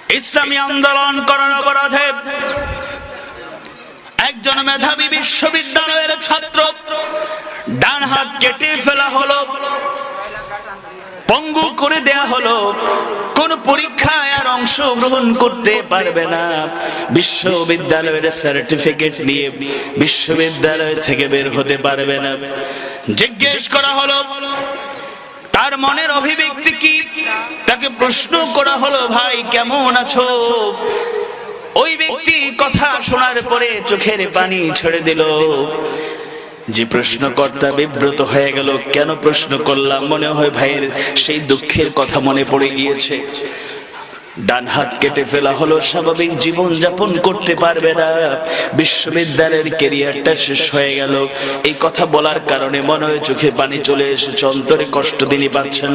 ইসলামী আন্দোলন করার অপরাধে একজন মেধাবী বিশ্ববিদ্যালয়ের ছাত্র ডান হাত কেটে ফেলা হলো, পঙ্গু করে দেয়া হলো, কোন পরীক্ষায় আর অংশগ্রহণ করতে পারবে না, বিশ্ববিদ্যালয়ের সার্টিফিকেট নিয়ে বিশ্ববিদ্যালয় থেকে বের হতে পারবে না। জিজ্ঞেস করা হলো তার মনের অভিব্যক্তি কি, তাকে প্রশ্ন করা হলো ভাই কেমন আছো? ওই ব্যক্তি কথা শোনার পরে চোখের পানি ছেড়ে দিল। যে প্রশ্নকর্তা বিব্রত হয়ে গেল, কেন প্রশ্ন করলাম, মনে হয় ভাইয়ের সেই দুঃখের কথা মনে পড়ে গিয়েছে। ডান হাত কেটে ফেলা হলো, স্বাভাবিক জীবন যাপন করতে পারবে না, বিশ্ববিদ্যালয়ের ক্যারিয়ারটা শেষ হয়ে গেল। এই কথা বলার কারণে মনে হয় চোখে পানি চলে এসেছে, অন্তরে কষ্ট তিনি পাচ্ছেন।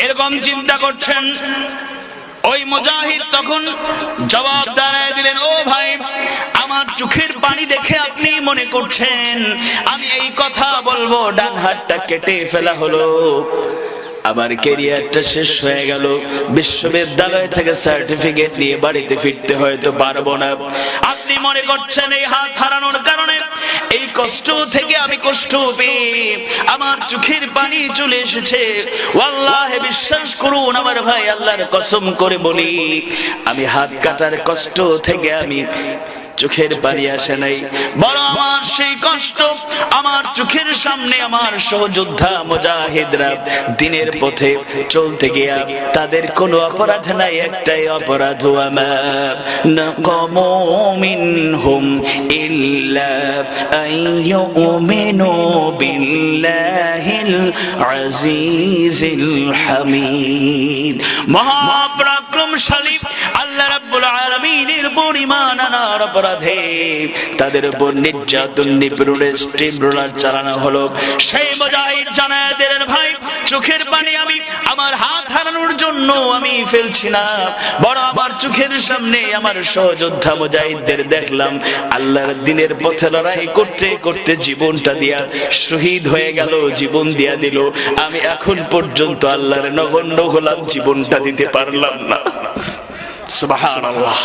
এরকম চিন্তা করছেন। ওই মুজাহিদ তখন জবাব দাঁড়ায় দিলেন, ও ভাই, আমার চোখের পানি দেখে আপনি মনে করছেন আমি এই কথা বলবো? ডান হাতটা কেটে ফেলা হলো, আমার ক্যারিয়ারটা শেষ হয়ে গেল, বিশ্ববিদ্যালয় থেকে সার্টিফিকেট নিয়ে বাড়িতে ফিরতে হয়তো পারবো না। আপনি মনে করছেন এই হাত হারানোর কারণে, এই কষ্ট থেকে আমি কষ্ট পেয়ে আমার চোখের পানি চলে এসেছে। ওয়াল্লাহি বিশ্বাস করুন আমার ভাই, আল্লাহর কসম করে বলি, আমি হাত কাটার কষ্ট থেকে আমি চোখের পানি আসে নাই, বড় আমার সেই কষ্ট আমার চোখের সামনে আমার সহযোদ্ধা মুজাহিদরা দিনের পথে চলতে গিয়া তাদের কোনো অপরাধ নাই, একটাই অপরাধ, আমার নাকামু মিনহুম ইল্লা আইয়ুমিনু বিল্লাহিল আজিজিল হামিদ। মহাপরাক্রমশালী আল্লাহ রাব্বুল আলামিনের পরিমাণ আনার অপরাধে তাদের উপর নির্যাতন নিপীড়নের স্টিমরোলার চালানো হলো। সেই মুজাহিদ জানায় দিলেন, ভাই চোখের পানি আমি আমার হাত হারানোর জন্য আমি ফেলছি না, বড় আমার চোখের সামনে আমার সহযোদ্ধা মুজাহিদদের দেখলাম আল্লাহর দ্বীনের পথে লড়াই করতে করতে জীবনটা দিয়া শহীদ হয়ে গেল, জীবন দিয়া দিল। আমি এখন পর্যন্ত আল্লাহর নগণ্য গোলাম জীবনটা দিতে পারলাম না। সুবহানাল্লাহ।